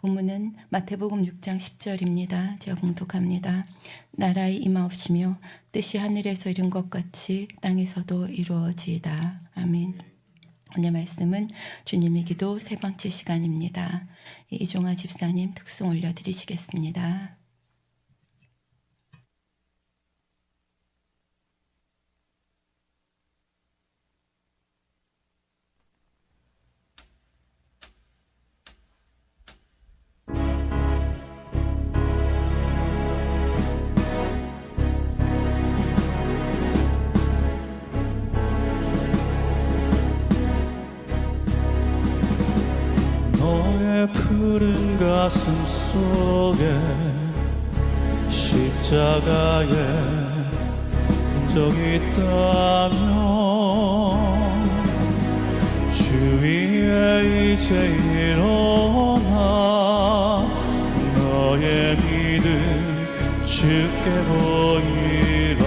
본문은 마태복음 6장 10절입니다. 제가 봉독합니다. 나라의 임하옵시며 뜻이 하늘에서 이룬 것 같이 땅에서도 이루어지이다. 아멘. 오늘 말씀은 주님의 기도 세 번째 시간입니다. 이종아 집사님 특송 올려드리시겠습니다. 너의 푸른 가슴 속에 십자가의 흔적이 있다면 주위에 이제 일어나 너의 믿음 주께 보이라.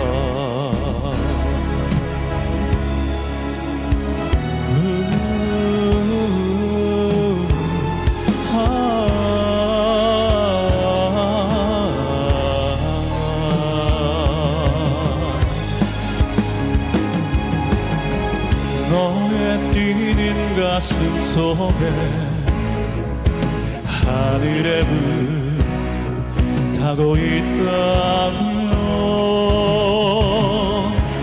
너의 뛰는 가슴 속에 하늘의 불 타고 있다면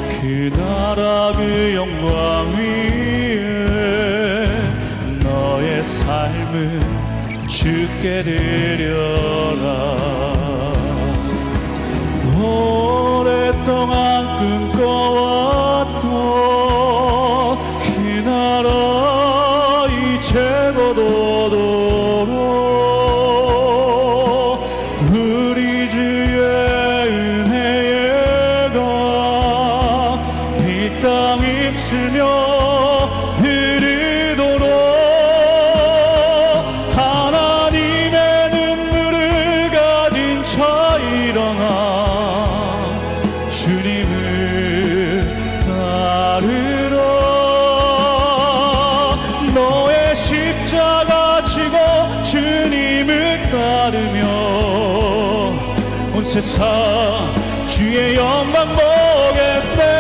그 나라 그 영광 위에 너의 삶을 주께 드려라. 오랫동안 꿈꿔왔던 최고도록 우리 주의 은혜가 이 땅 입술며 흐르도록 하나님의 눈물을 가진 자 일어나 주님을 따르라. 너의 십자가 지고 주님을 따르며 온 세상 주의 영광 보겠네.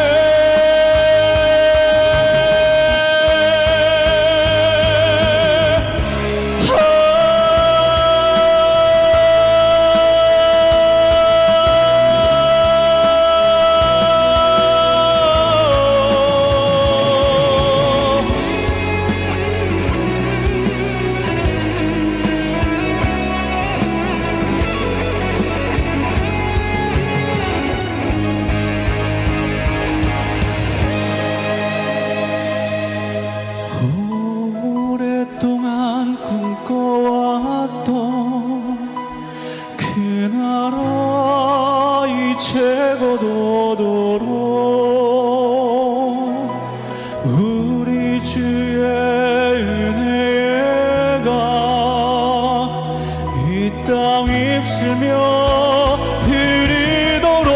오랫동안 꿈꿔왔던 그 나라 이제곧 오도록 우리 주의 은혜가 이 땅 입술며 흐르도록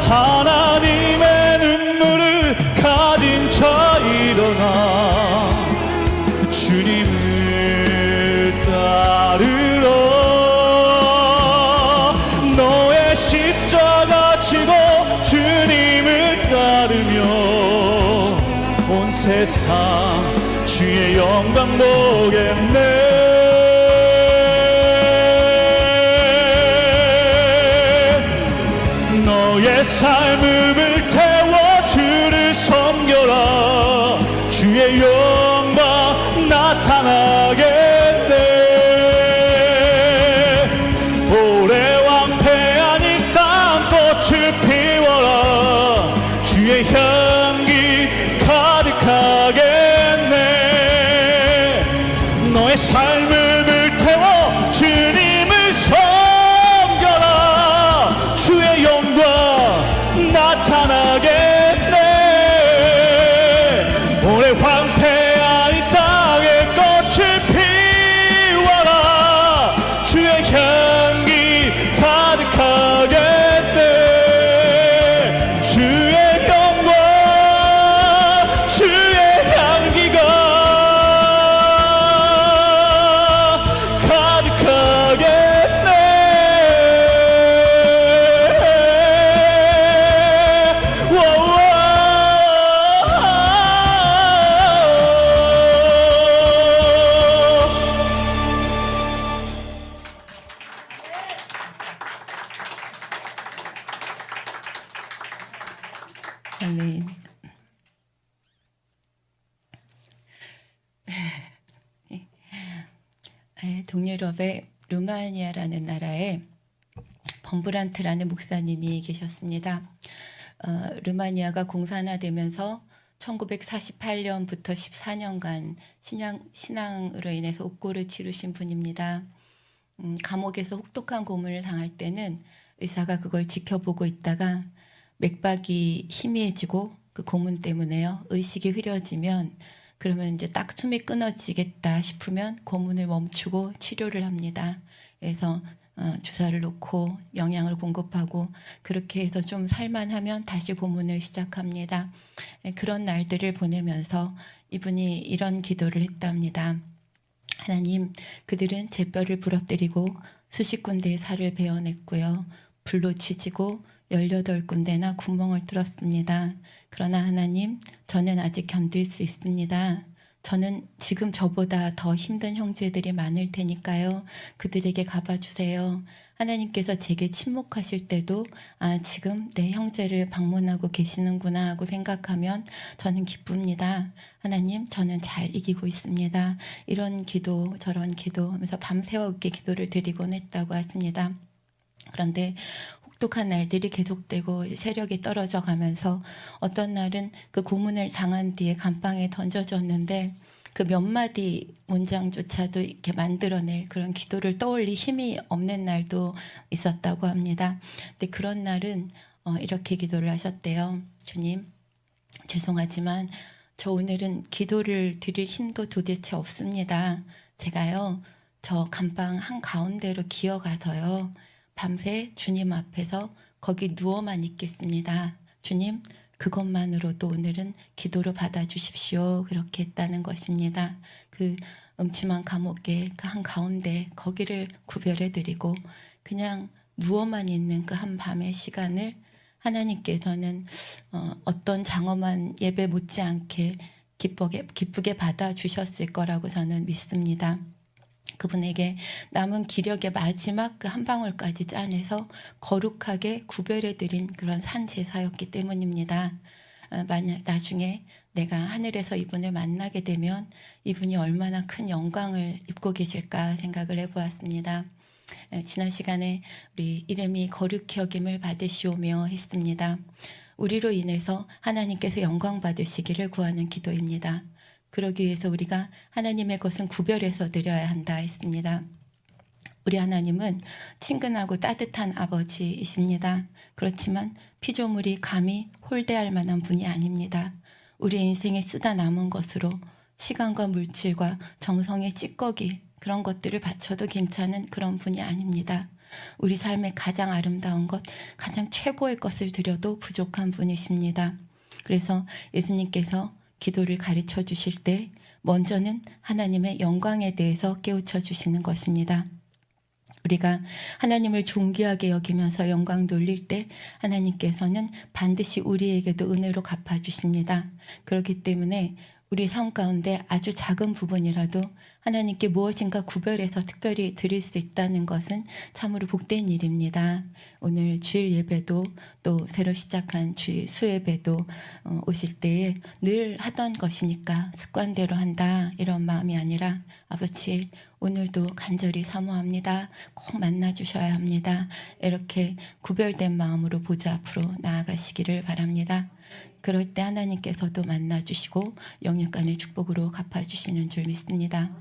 하나님의 눈물을 가진 자 일어나 주님을 따르라. 너의 십자가 지고 주님을 따르며 온 세상 주의 영광 보겠네. 너의 삶을 불태워 주를 섬겨라. 주의 영광 나타나겠네. 오래 황폐한 이 땅 꽃을 피워라. 주의 향기 가득하겠네. 너의 삶을 불태워 주님을 섬겨라. 주의 영광 나타나겠네. 오래 황폐한 이 땅에 꽃을 피워라. 동유럽의 루마니아라는 나라에 범브란트라는 목사님이 계셨습니다. 루마니아가 공산화되면서 1948년부터 14년간 신앙으로 인해서 옥고를 치르신 분입니다. 감옥에서 혹독한 고문을 당할 때는 의사가 그걸 지켜보고 있다가 맥박이 희미해지고 그 고문 때문에요. 의식이 흐려지면 그러면 이제 딱 숨이 끊어지겠다 싶으면 고문을 멈추고 치료를 합니다. 그래서 주사를 놓고 영양을 공급하고 그렇게 해서 좀 살만하면 다시 고문을 시작합니다. 그런 날들을 보내면서 이분이 이런 기도를 했답니다. 하나님, 그들은 제 뼈를 부러뜨리고 수십 군데의 살을 베어냈고요. 불로 지지고 18군데나 구멍을 뚫었습니다. 그러나 하나님, 저는 아직 견딜 수 있습니다. 저는 지금 저보다 더 힘든 형제들이 많을 테니까요. 그들에게 갚아주세요. 하나님께서 제게 침묵하실 때도 지금 내 형제를 방문하고 계시는구나 하고 생각하면 저는 기쁩니다. 하나님, 저는 잘 이기고 있습니다. 이런 기도 저런 기도 하면서 밤새워 이렇게 기도를 드리곤 했다고 하십니다. 그런데 혹독한 날들이 계속되고 세력이 떨어져 가면서 어떤 날은 그 고문을 당한 뒤에 감방에 던져졌는데 그 몇 마디 문장조차도 이렇게 만들어낼 그런 기도를 떠올릴 힘이 없는 날도 있었다고 합니다. 근데 그런 날은 이렇게 기도를 하셨대요. 주님, 죄송하지만 저 오늘은 기도를 드릴 힘도 도대체 없습니다. 제가요, 저 감방 한가운데로 기어가서요, 밤새 주님 앞에서 거기 누워만 있겠습니다. 주님, 그것만으로도 오늘은 기도로 받아주십시오. 그렇게 했다는 것입니다. 그 음침한 감옥의 그 한가운데 거기를 구별해드리고 그냥 누워만 있는 그 한 밤의 시간을 하나님께서는 어떤 장엄한 예배 못지않게 기쁘게 받아주셨을 거라고 저는 믿습니다. 그분에게 남은 기력의 마지막 그 한 방울까지 짜내서 거룩하게 구별해드린 그런 산제사였기 때문입니다. 만약 나중에 내가 하늘에서 이분을 만나게 되면 이분이 얼마나 큰 영광을 입고 계실까 생각을 해보았습니다. 지난 시간에 우리 이름이 거룩히 여김을 받으시오며 했습니다. 우리로 인해서 하나님께서 영광 받으시기를 구하는 기도입니다. 그러기 위해서 우리가 하나님의 것은 구별해서 드려야 한다 했습니다. 우리 하나님은 친근하고 따뜻한 아버지이십니다. 그렇지만 피조물이 감히 홀대할 만한 분이 아닙니다. 우리 인생에 쓰다 남은 것으로 시간과 물질과 정성의 찌꺼기 그런 것들을 바쳐도 괜찮은 그런 분이 아닙니다. 우리 삶의 가장 아름다운 것, 가장 최고의 것을 드려도 부족한 분이십니다. 그래서 예수님께서 기도를 가르쳐 주실 때 먼저는 하나님의 영광에 대해서 깨우쳐 주시는 것입니다. 우리가 하나님을 존귀하게 여기면서 영광 돌릴 때 하나님께서는 반드시 우리에게도 은혜로 갚아주십니다. 그렇기 때문에 우리 삶 가운데 아주 작은 부분이라도 하나님께 무엇인가 구별해서 특별히 드릴 수 있다는 것은 참으로 복된 일입니다. 오늘 주일 예배도 또 새로 시작한 주일 수예배도 오실 때에 늘 하던 것이니까 습관대로 한다 이런 마음이 아니라 아버지 오늘도 간절히 사모합니다. 꼭 만나주셔야 합니다. 이렇게 구별된 마음으로 보좌 앞으로 나아가시기를 바랍니다. 그럴 때 하나님께서도 만나주시고 영육간의 축복으로 갚아주시는 줄 믿습니다.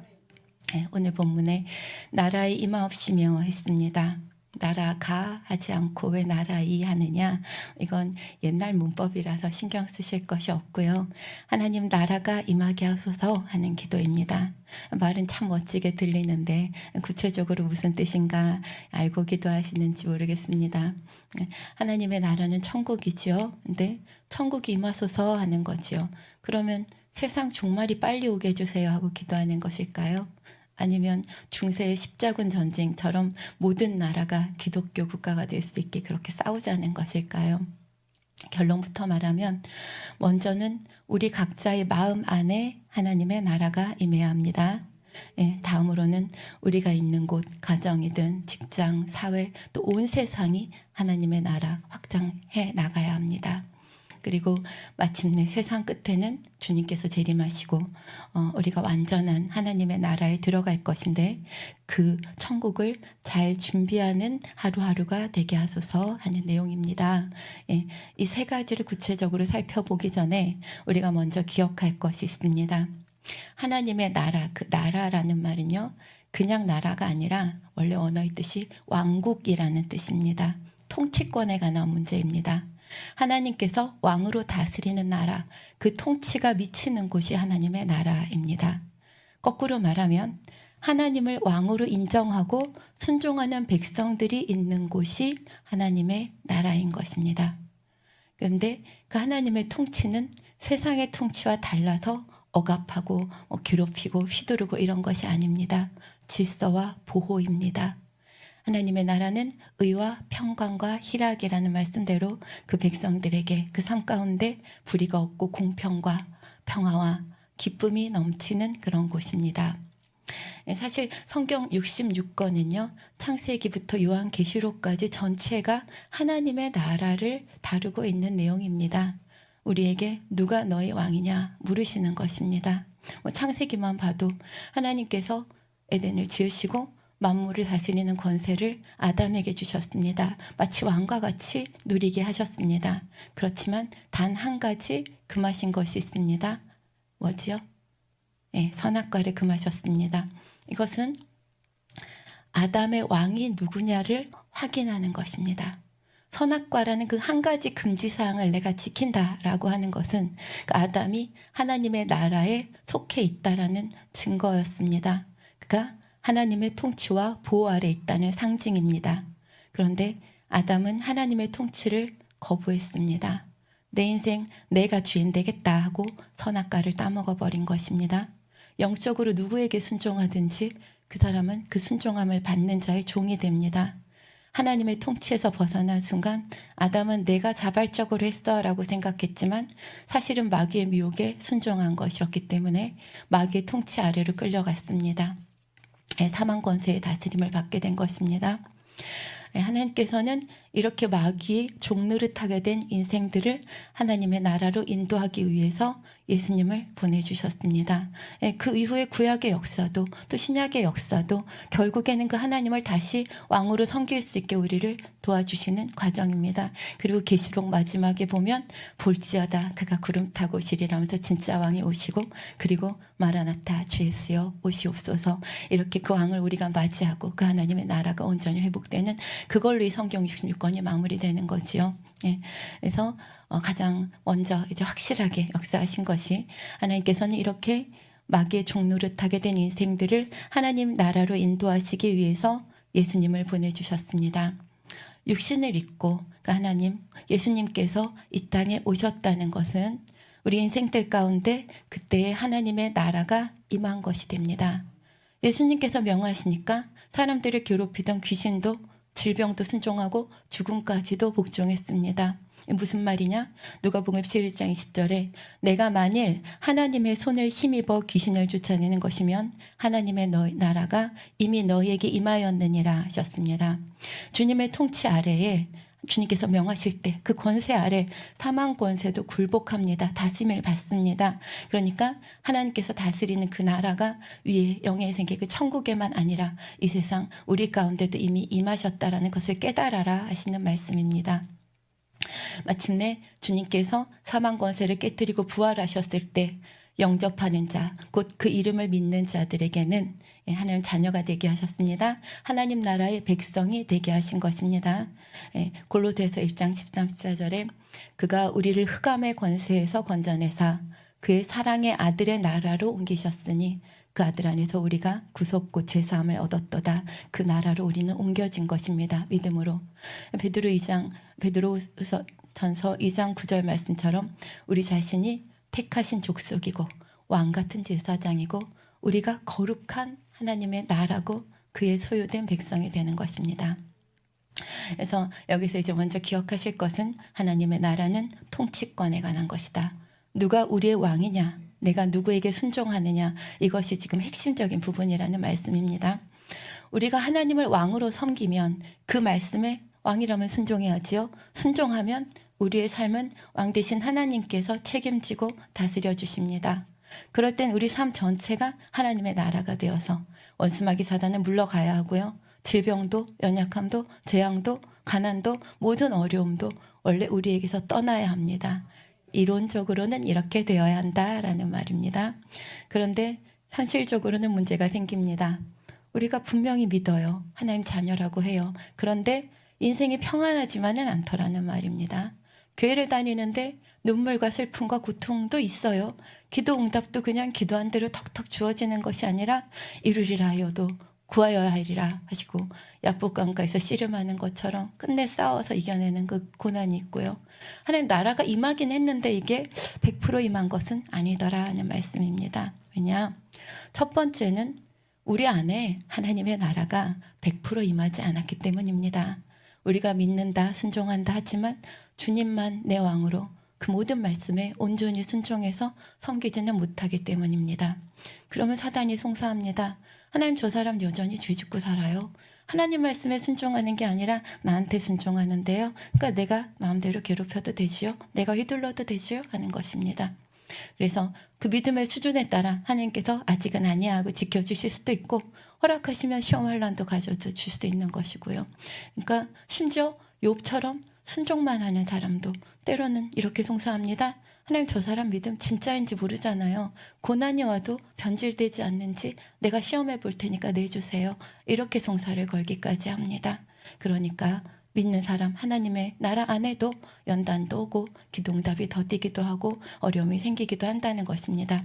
오늘 본문에 나라의 임하옵시며 했습니다. 나라가 하지 않고 왜 나라이 하느냐, 이건 옛날 문법이라서 신경 쓰실 것이 없고요. 하나님 나라가 임하게 하소서 하는 기도입니다. 말은 참 멋지게 들리는데 구체적으로 무슨 뜻인가 알고 기도하시는지 모르겠습니다. 하나님의 나라는 천국이지요. 근데 천국이 임하소서 하는 거지요. 그러면 세상 종말이 빨리 오게 해주세요 하고 기도하는 것일까요? 아니면 중세의 십자군 전쟁처럼 모든 나라가 기독교 국가가 될 수 있게 그렇게 싸우자는 것일까요? 결론부터 말하면 먼저는 우리 각자의 마음 안에 하나님의 나라가 임해야 합니다. 다음으로는 우리가 있는 곳, 가정이든 직장, 사회, 또 온 세상이 하나님의 나라 확장해 나가야 합니다. 그리고 마침내 세상 끝에는 주님께서 재림하시고 우리가 완전한 하나님의 나라에 들어갈 것인데 그 천국을 잘 준비하는 하루하루가 되게 하소서 하는 내용입니다. 예, 이 세 가지를 구체적으로 살펴보기 전에 우리가 먼저 기억할 것이 있습니다. 하나님의 나라, 그 나라라는 말은요, 그냥 나라가 아니라 원래 언어의 뜻이 왕국이라는 뜻입니다. 통치권에 관한 문제입니다. 하나님께서 왕으로 다스리는 나라, 그 통치가 미치는 곳이 하나님의 나라입니다. 거꾸로 말하면 하나님을 왕으로 인정하고 순종하는 백성들이 있는 곳이 하나님의 나라인 것입니다. 그런데 그 하나님의 통치는 세상의 통치와 달라서 억압하고 괴롭히고 휘두르고 이런 것이 아닙니다. 질서와 보호입니다. 하나님의 나라는 의와 평강과 희락이라는 말씀대로 그 백성들에게 그 삶 가운데 불의가 없고 공평과 평화와 기쁨이 넘치는 그런 곳입니다. 사실 성경 66권은요, 창세기부터 요한계시록까지 전체가 하나님의 나라를 다루고 있는 내용입니다. 우리에게 누가 너희 왕이냐 물으시는 것입니다. 창세기만 봐도 하나님께서 에덴을 지으시고 만물을 다스리는 권세를 아담에게 주셨습니다. 마치 왕과 같이 누리게 하셨습니다. 그렇지만 단 한 가지 금하신 것이 있습니다. 뭐지요? 네, 선악과를 금하셨습니다. 이것은 아담의 왕이 누구냐를 확인하는 것입니다. 선악과라는 그 한 가지 금지사항을 내가 지킨다라고 하는 것은 그 아담이 하나님의 나라에 속해 있다라는 증거였습니다. 그가 하나님의 통치와 보호 아래 있다는 상징입니다. 그런데 아담은 하나님의 통치를 거부했습니다. 내 인생 내가 주인 되겠다 하고 선악과를 따먹어 버린 것입니다. 영적으로 누구에게 순종하든지 그 사람은 그 순종함을 받는 자의 종이 됩니다. 하나님의 통치에서 벗어난 순간 아담은 내가 자발적으로 했어 라고 생각했지만 사실은 마귀의 미혹에 순종한 것이었기 때문에 마귀의 통치 아래로 끌려갔습니다. 사망 권세의 다스림을 받게 된 것입니다. 하나님께서는 이렇게 마귀의 종노릇하게 된 인생들을 하나님의 나라로 인도하기 위해서 예수님을 보내주셨습니다. 그 이후에 구약의 역사도 또 신약의 역사도 결국에는 그 하나님을 다시 왕으로 섬길 수 있게 우리를 도와주시는 과정입니다. 그리고 계시록 마지막에 보면 볼지어다 그가 구름 타고 오시리라면서 진짜 왕이 오시고 그리고 마라나타 주 예수여 오시옵소서 이렇게 그 왕을 우리가 맞이하고 그 하나님의 나라가 온전히 회복되는 그걸로 이 성경 66권이 마무리되는 거지요. 그래서 가장 먼저 이제 확실하게 역사하신 것이 하나님께서는 이렇게 마귀의 종노릇하게 된 인생들을 하나님 나라로 인도하시기 위해서 예수님을 보내주셨습니다. 육신을 입고 하나님 예수님께서 이 땅에 오셨다는 것은 우리 인생들 가운데 그때의 하나님의 나라가 임한 것이 됩니다. 예수님께서 명하시니까 사람들을 괴롭히던 귀신도 질병도 순종하고 죽음까지도 복종했습니다. 무슨 말이냐? 누가복음 11장 20절에 내가 만일 하나님의 손을 힘입어 귀신을 쫓아내는 것이면 하나님의 나라가 이미 너희에게 임하였느니라 하셨습니다. 주님의 통치 아래에 주님께서 명하실 때 그 권세 아래 사망 권세도 굴복합니다. 다스림을 받습니다. 그러니까 하나님께서 다스리는 그 나라가 위에 영의 세계 그 천국에만 아니라 이 세상 우리 가운데도 이미 임하셨다라는 것을 깨달아라 하시는 말씀입니다. 마침내 주님께서 사망 권세를 깨뜨리고 부활하셨을 때 영접하는 자, 곧 그 이름을 믿는 자들에게는 하나님 자녀가 되게 하셨습니다. 하나님 나라의 백성이 되게 하신 것입니다. 골로새서 1장 13, 14절에 그가 우리를 흑암의 권세에서 건져내사 그의 사랑의 아들의 나라로 옮기셨으니 그 아들 안에서 우리가 구속고 제사함을 얻었도다. 그 나라로 우리는 옮겨진 것입니다. 믿음으로. 베드로전서 2장 9절 말씀처럼 우리 자신이 택하신 족속이고 왕 같은 제사장이고 우리가 거룩한 하나님의 나라고 그의 소유된 백성이 되는 것입니다. 그래서 여기서 이제 먼저 기억하실 것은 하나님의 나라는 통치권에 관한 것이다. 누가 우리의 왕이냐? 내가 누구에게 순종하느냐? 이것이 지금 핵심적인 부분이라는 말씀입니다. 우리가 하나님을 왕으로 섬기면 그 말씀에 왕이라면 순종해야지요. 순종하면 우리의 삶은 왕 대신 하나님께서 책임지고 다스려 주십니다. 그럴 땐 우리 삶 전체가 하나님의 나라가 되어서 원수마귀 사단은 물러가야 하고요. 질병도 연약함도 재앙도 가난도 모든 어려움도 원래 우리에게서 떠나야 합니다. 이론적으로는 이렇게 되어야 한다라는 말입니다. 그런데 현실적으로는 문제가 생깁니다. 우리가 분명히 믿어요. 하나님 자녀라고 해요. 그런데 인생이 평안하지만은 않더라는 말입니다. 교회를 다니는데 눈물과 슬픔과 고통도 있어요. 기도 응답도 그냥 기도한 대로 턱턱 주어지는 것이 아니라 이루리라 하여도 구하여야 하리라 하시고 약복강가에서 씨름하는 것처럼 끝내 싸워서 이겨내는 그 고난이 있고요. 하나님 나라가 임하긴 했는데 이게 100% 임한 것은 아니더라 하는 말씀입니다. 왜냐? 첫 번째는 우리 안에 하나님의 나라가 100% 임하지 않았기 때문입니다. 우리가 믿는다, 순종한다 하지만 주님만 내 왕으로 그 모든 말씀에 온전히 순종해서 섬기지는 못하기 때문입니다. 그러면 사단이 송사합니다. 하나님 저 사람 여전히 죄 짓고 살아요. 하나님 말씀에 순종하는 게 아니라 나한테 순종하는데요. 그러니까 내가 마음대로 괴롭혀도 되지요. 내가 휘둘러도 되지요. 하는 것입니다. 그래서 그 믿음의 수준에 따라 하나님께서 아직은 아니야 하고 지켜주실 수도 있고 허락하시면 시험 환난도 가져줄 수도 있는 것이고요. 그러니까 심지어 욥처럼 순종만 하는 사람도 때로는 이렇게 송사합니다. 하나님 저 사람 믿음 진짜인지 모르잖아요. 고난이 와도 변질되지 않는지 내가 시험해 볼 테니까 내주세요. 이렇게 송사를 걸기까지 합니다. 그러니까 믿는 사람 하나님의 나라 안에도 연단도 오고 기도응답이 더디기도 하고 어려움이 생기기도 한다는 것입니다.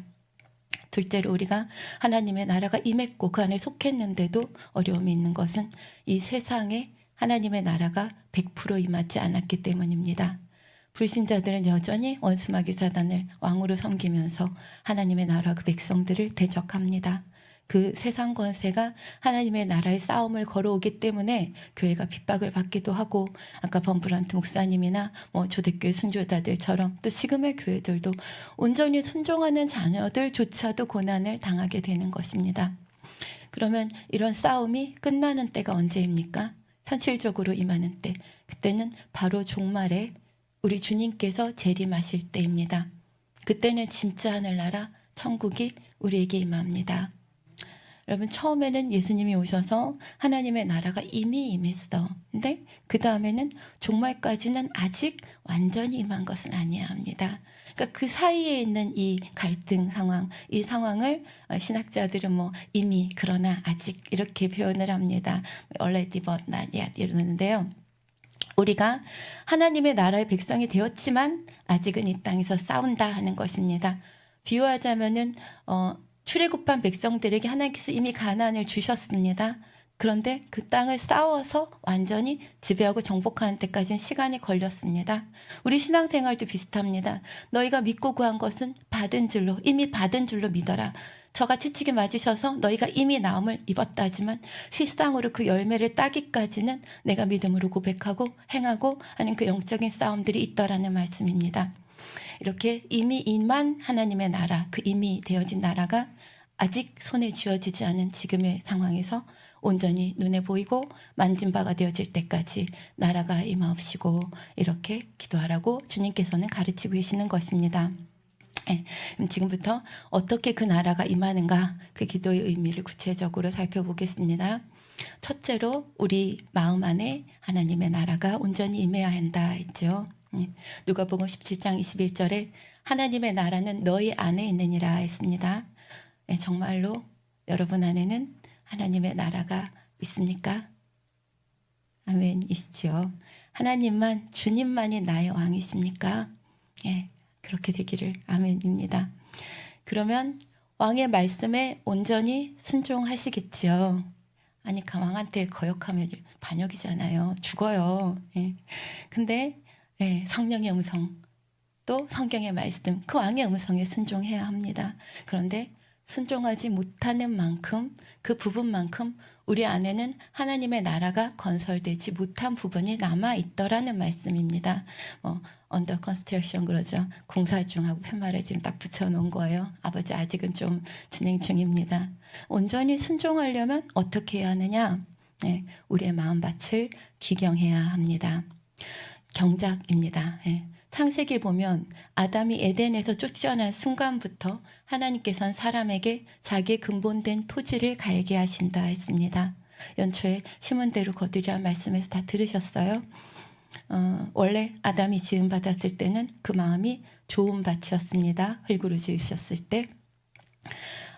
둘째로 우리가 하나님의 나라가 임했고 그 안에 속했는데도 어려움이 있는 것은 이 세상에 하나님의 나라가 100% 임하지 않았기 때문입니다. 불신자들은 여전히 원수마귀 사단을 왕으로 섬기면서 하나님의 나라 그 백성들을 대적합니다. 그 세상 권세가 하나님의 나라의 싸움을 걸어오기 때문에 교회가 핍박을 받기도 하고 아까 범브란트 목사님이나 초대교회 순교자들처럼 또 지금의 교회들도 온전히 순종하는 자녀들조차도 고난을 당하게 되는 것입니다. 그러면 이런 싸움이 끝나는 때가 언제입니까? 현실적으로 임하는 때. 그때는 바로 종말에 우리 주님께서 재림하실 때입니다. 그때는 진짜 하늘나라 천국이 우리에게 임합니다. 여러분 처음에는 예수님이 오셔서 하나님의 나라가 이미 임했어. 근데 그 다음에는 종말까지는 아직 완전히 임한 것은 아니야 합니다. 그러니까 그 사이에 있는 이 갈등 상황, 이 상황을 신학자들은 이미 그러나 아직 이렇게 표현을 합니다. already but not yet 이러는데요. 우리가 하나님의 나라의 백성이 되었지만 아직은 이 땅에서 싸운다 하는 것입니다. 비유하자면은 출애굽한 백성들에게 하나님께서 이미 가나안을 주셨습니다. 그런데 그 땅을 싸워서 완전히 지배하고 정복하는 데까지는 시간이 걸렸습니다. 우리 신앙생활도 비슷합니다. 너희가 믿고 구한 것은 받은 줄로 이미 받은 줄로 믿어라. 저같이 치게 맞으셔서 너희가 이미 나음을 입었다 하지만 실상으로 그 열매를 따기까지는 내가 믿음으로 고백하고 행하고 하는 그 영적인 싸움들이 있더라는 말씀입니다. 이렇게 이미 임한 하나님의 나라, 그 이미 되어진 나라가 아직 손에 쥐어지지 않은 지금의 상황에서 온전히 눈에 보이고 만진 바가 되어질 때까지 나라가 임하옵시고 이렇게 기도하라고 주님께서는 가르치고 계시는 것입니다. 그럼 지금부터 어떻게 그 나라가 임하는가 그 기도의 의미를 구체적으로 살펴보겠습니다. 첫째로 우리 마음 안에 하나님의 나라가 온전히 임해야 한다 했죠. 누가복음 17장 21절에 하나님의 나라는 너희 안에 있느니라 했습니다. 정말로 여러분 안에는 하나님의 나라가 있습니까? 아멘이시죠. 하나님만 주님만이 나의 왕이십니까? 그렇게 되기를 아멘입니다. 그러면 왕의 말씀에 온전히 순종하시겠죠. 아니 왕한테 거역하면 반역이잖아요. 죽어요. 근데 성령의 음성 또 성경의 말씀 그 왕의 음성에 순종해야 합니다. 그런데 순종하지 못하는 만큼 그 부분만큼 우리 안에는 하나님의 나라가 건설되지 못한 부분이 남아있더라는 말씀입니다. 언더 컨스트럭션 그러죠. 공사 중하고 팻말을 지금 딱 붙여놓은 거예요. 아버지 아직은 좀 진행 중입니다. 온전히 순종하려면 어떻게 해야 하느냐? 우리의 마음밭을 기경해야 합니다. 경작입니다. 예. 창세기 보면 아담이 에덴에서 쫓겨난 순간부터 하나님께서는 사람에게 자기의 근본된 토지를 갈게 하신다 했습니다. 연초에 심은 대로 거두리란 말씀에서 다 들으셨어요? 원래 아담이 지음받았을 때는 그 마음이 좋은 밭이었습니다. 흙으로 지으셨을 때.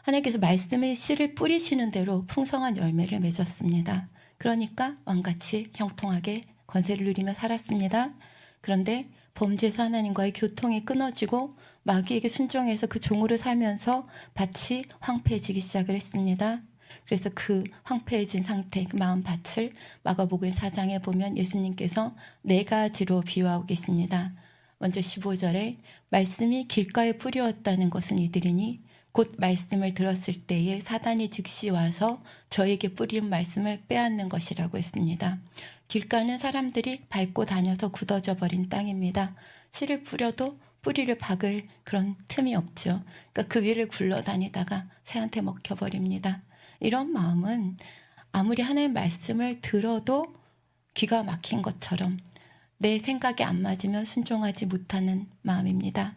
하나님께서 말씀의 씨를 뿌리시는 대로 풍성한 열매를 맺었습니다. 그러니까 왕같이 형통하게 권세를 누리며 살았습니다. 그런데 범죄에서 하나님과의 교통이 끊어지고 마귀에게 순종해서 그 종으로 살면서 밭이 황폐해지기 시작을 했습니다. 그래서 그 황폐해진 상태, 그 마음 밭을 마가복음 4장에 보면 예수님께서 4가지로 비유하고 계십니다. 먼저 15절에 말씀이 길가에 뿌리었다는 것은 이들이니 곧 말씀을 들었을 때에 사단이 즉시 와서 저에게 뿌린 말씀을 빼앗는 것이라고 했습니다. 길가는 사람들이 밟고 다녀서 굳어져 버린 땅입니다. 씨를 뿌려도 뿌리를 박을 그런 틈이 없죠. 그러니까 그 위를 굴러다니다가 새한테 먹혀버립니다. 이런 마음은 아무리 하나님의 말씀을 들어도 귀가 막힌 것처럼 내 생각에 안 맞으면 순종하지 못하는 마음입니다.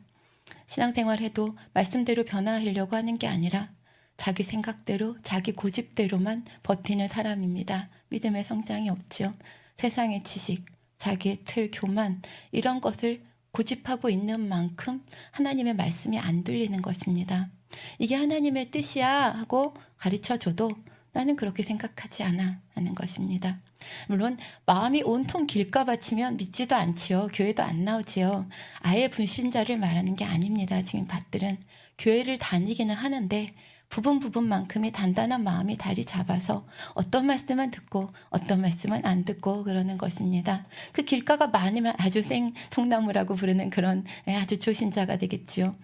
신앙생활해도 말씀대로 변화하려고 하는 게 아니라 자기 생각대로 자기 고집대로만 버티는 사람입니다. 믿음의 성장이 없죠. 세상의 지식, 자기의 틀, 교만 이런 것을 고집하고 있는 만큼 하나님의 말씀이 안 들리는 것입니다. 이게 하나님의 뜻이야 하고 가르쳐줘도 나는 그렇게 생각하지 않아 하는 것입니다. 물론 마음이 온통 길가밭이면 믿지도 않지요. 교회도 안 나오지요. 아예 불신자를 말하는 게 아닙니다. 지금 밭들은 교회를 다니기는 하는데 부분만큼이 단단한 마음이 다리 잡아서 어떤 말씀은 듣고 어떤 말씀은 안 듣고 그러는 것입니다. 그 길가가 많으면 아주 생통나무라고 부르는 그런 아주 초신자가 되겠죠.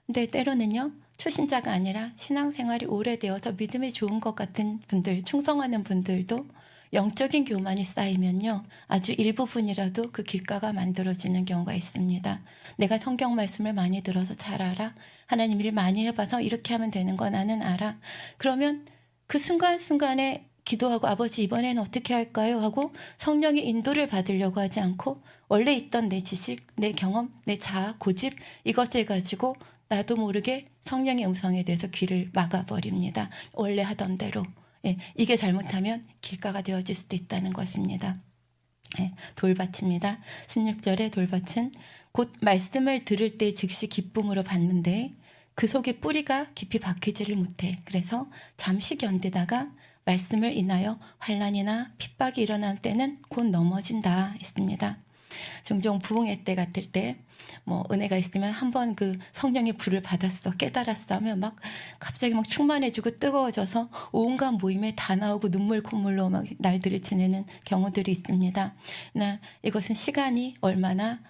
근데 때로는요. 초신자가 아니라 신앙생활이 오래되어서 믿음이 좋은 것 같은 분들, 충성하는 분들도 영적인 교만이 쌓이면요. 아주 일부분이라도 그 길가가 만들어지는 경우가 있습니다. 내가 성경 말씀을 많이 들어서 잘 알아. 하나님 일 많이 해봐서 이렇게 하면 되는 거 나는 알아. 그러면 그 순간순간에 기도하고 아버지 이번에는 어떻게 할까요? 하고 성령의 인도를 받으려고 하지 않고 원래 있던 내 지식, 내 경험, 내 자아, 고집 이것을 가지고 나도 모르게 성령의 음성에 대해서 귀를 막아버립니다. 원래 하던 대로. 이게 잘못하면 길가가 되어질 수도 있다는 것입니다. 돌밭입니다. 16절에 돌밭은 곧 말씀을 들을 때 즉시 기쁨으로 받는데 그 속에 뿌리가 깊이 박히지를 못해. 그래서 잠시 견디다가 말씀을 인하여 환난이나 핍박이 일어난 때는 곧 넘어진다 했습니다. 종종 부흥회 때 같을 때 은혜가 있으면 한번 그 성령의 불을 받았어 깨달았어 하면 갑자기 충만해지고 뜨거워져서 온갖 모임에 다 나오고 눈물 콧물로 날들을 지내는 경우들이 있습니다. 이것은 시간이 얼마나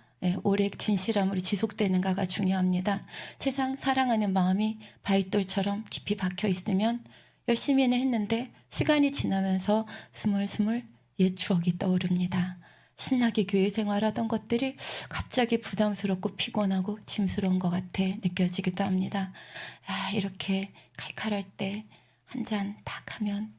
오래 진실함으로 지속되는가가 중요합니다. 세상 사랑하는 마음이 바위돌처럼 깊이 박혀 있으면 열심히는 했는데 시간이 지나면서 스물스물 옛 추억이 떠오릅니다. 신나게 교회 생활하던 것들이 갑자기 부담스럽고 피곤하고 짐스러운 것 같아 느껴지기도 합니다. 이렇게 칼칼할 때 한 잔 딱 하면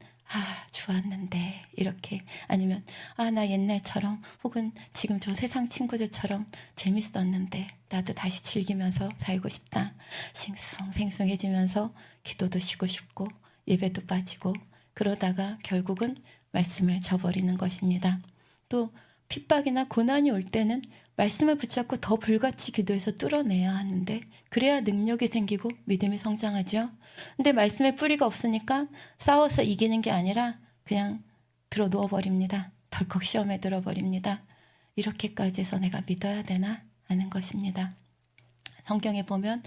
좋았는데 이렇게 아니면 나 옛날처럼 혹은 지금 저 세상 친구들처럼 재밌었는데 나도 다시 즐기면서 살고 싶다. 생숭생숭해지면서 기도도 쉬고 싶고 예배도 빠지고 그러다가 결국은 말씀을 저버리는 것입니다. 또 핍박이나 고난이 올 때는 말씀을 붙잡고 더 불같이 기도해서 뚫어내야 하는데 그래야 능력이 생기고 믿음이 성장하죠. 근데 말씀에 뿌리가 없으니까 싸워서 이기는 게 아니라 그냥 들어 누워버립니다. 덜컥 시험에 들어버립니다. 이렇게까지 해서 내가 믿어야 되나 하는 것입니다. 성경에 보면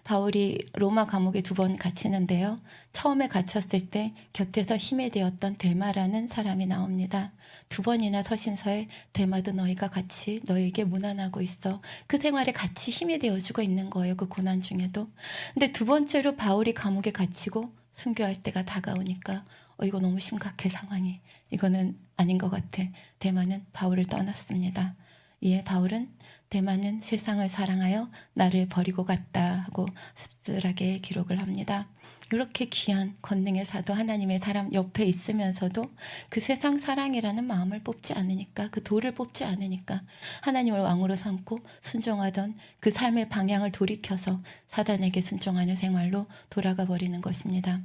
바울이 로마 감옥에 2번 갇히는데요. 처음에 갇혔을 때 곁에서 힘이 되었던 데마라는 사람이 나옵니다. 2번이나 서신서에 데마도 너희가 같이 너희에게 문안하고 있어. 그 생활에 같이 힘이 되어주고 있는 거예요. 그 고난 중에도. 근데 2번째로 바울이 감옥에 갇히고 순교할 때가 다가오니까 이거 너무 심각해 상황이. 이거는 아닌 것 같아. 데마는 바울을 떠났습니다. 이에 바울은 데마는 세상을 사랑하여 나를 버리고 갔다 하고 씁쓸하게 기록을 합니다. 이렇게 귀한 권능의 사도 하나님의 사람 옆에 있으면서도 그 세상 사랑이라는 마음을 뽑지 않으니까, 그 도를 뽑지 않으니까 하나님을 왕으로 삼고 순종하던 그 삶의 방향을 돌이켜서 사단에게 순종하는 생활로 돌아가 버리는 것입니다.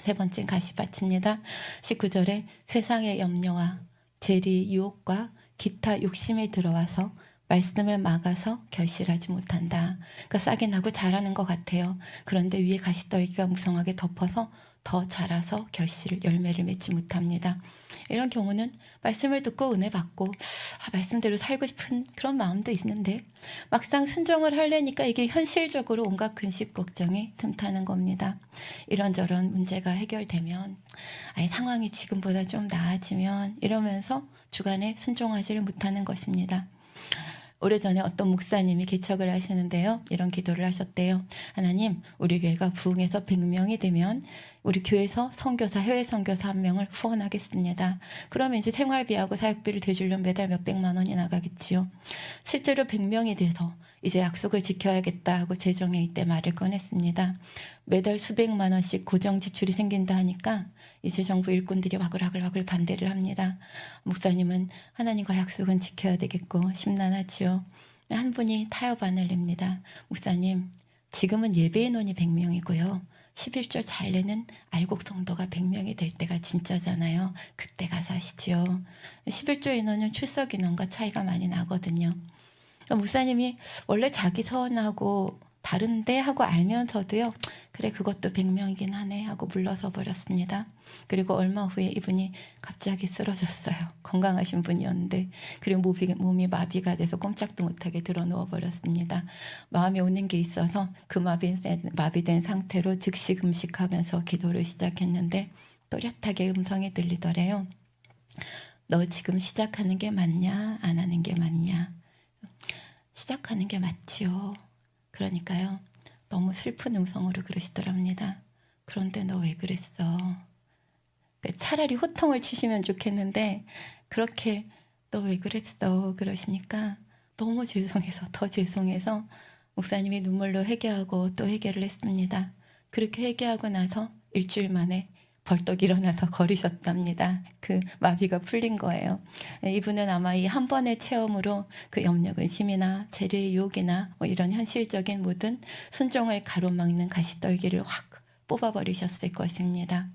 세 번째 가시밭입니다. 19절에 세상의 염려와 재리 유혹과 기타 욕심이 들어와서 말씀을 막아서 결실하지 못한다. 그러니까 싹이 나고 자라는 것 같아요. 그런데 위에 가시떨기가 무성하게 덮어서 더 자라서 열매를 맺지 못합니다. 이런 경우는 말씀을 듣고 은혜 받고 말씀대로 살고 싶은 그런 마음도 있는데 막상 순종을 하려니까 이게 현실적으로 온갖 근심 걱정이 틈타는 겁니다. 이런저런 문제가 해결되면 상황이 지금보다 좀 나아지면 이러면서 주간에 순종하지를 못하는 것입니다. 오래전에 어떤 목사님이 개척을 하시는데요. 이런 기도를 하셨대요. 하나님, 우리 교회가 부흥해서 100명이 되면 우리 교회에서 선교사, 해외 선교사 1명을 후원하겠습니다. 그러면 이제 생활비하고 사역비를 대주려면 매달 몇백만 원이 나가겠지요. 실제로 100명이 돼서 이제 약속을 지켜야겠다 하고 재정에 이때 말을 꺼냈습니다. 매달 수백만 원씩 고정 지출이 생긴다 하니까 이제 정부 일꾼들이 와글와글 반대를 합니다. 목사님은 하나님과 약속은 지켜야 되겠고 심란하지요. 한 분이 타협안을 냅니다. 목사님, 지금은 예배 인원이 100명이고요. 11조 잘 내는 알곡 성도가 100명이 될 때가 진짜잖아요. 그때 가서 하시지요. 11조 인원은 출석 인원과 차이가 많이 나거든요. 목사님이 원래 자기 서원하고 다른데 하고 알면서도요. 그래, 그것도 100명이긴 하네 하고 물러서 버렸습니다. 그리고 얼마 후에 이분이 갑자기 쓰러졌어요. 건강하신 분이었는데. 그리고 몸이 마비가 돼서 꼼짝도 못하게 들어 누워 버렸습니다. 마음에 오는 게 있어서 그 마비된 상태로 즉시 금식하면서 기도를 시작했는데 또렷하게 음성이 들리더래요. 너 지금 시작하는 게 맞냐? 안 하는 게 맞냐? 시작하는 게 맞지요. 그러니까요. 너무 슬픈 음성으로 그러시더랍니다. 그런데 너 왜 그랬어? 차라리 호통을 치시면 좋겠는데 그렇게 너 왜 그랬어? 그러시니까 너무 죄송해서 더 죄송해서 목사님이 눈물로 회개하고 또 회개를 했습니다. 그렇게 회개하고 나서 일주일 만에 벌떡 일어나서 걸으셨답니다. 그 마비가 풀린 거예요. 이분은 아마 이 한 번의 체험으로 그 염려, 근심이나 재리의 유혹이나 이런 현실적인 모든 순종을 가로막는 가시떨기를 확 뽑아버리셨을 것입니다.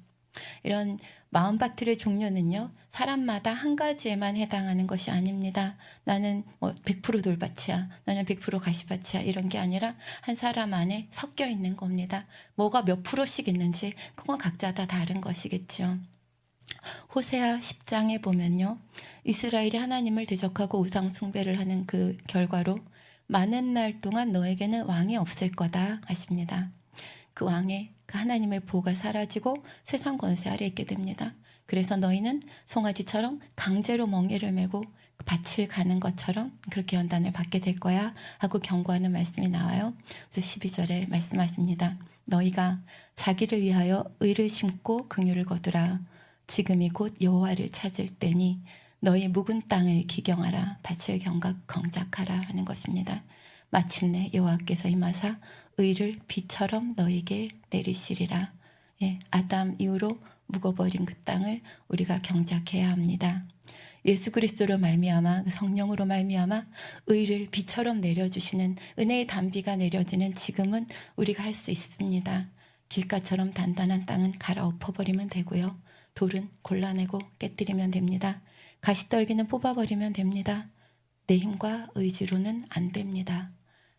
이런 마음밭들의 종류는요. 사람마다 한 가지에만 해당하는 것이 아닙니다. 나는 100% 돌밭이야. 나는 100% 가시밭이야. 이런 게 아니라 한 사람 안에 섞여 있는 겁니다. 뭐가 몇 프로씩 있는지 그건 각자 다 다른 것이겠죠. 호세아 10장에 보면요. 이스라엘이 하나님을 대적하고 우상 숭배를 하는 그 결과로 많은 날 동안 너에게는 왕이 없을 거다 하십니다. 그 왕의 그 하나님의 보호가 사라지고 세상 권세 아래 있게 됩니다. 그래서 너희는 송아지처럼 강제로 멍에를 메고 밭을 가는 것처럼 그렇게 연단을 받게 될 거야 하고 경고하는 말씀이 나와요. 그래서 12절에 말씀하십니다. 너희가 자기를 위하여 의를 심고 긍휼을 거두라. 지금이 곧 여호와를 찾을 때니 너희 묵은 땅을 기경하라. 밭을 경작하라 하는 것입니다. 마침내 여호와께서 임하사 의를 비처럼 너에게 내리시리라. 아담 이후로 묵어버린 그 땅을 우리가 경작해야 합니다. 예수 그리스도로 말미암아 성령으로 말미암아 의를 비처럼 내려주시는 은혜의 단비가 내려지는 지금은 우리가 할 수 있습니다. 길가처럼 단단한 땅은 갈아엎어버리면 되고요. 돌은 골라내고 깨뜨리면 됩니다. 가시떨기는 뽑아버리면 됩니다. 내 힘과 의지로는 안 됩니다.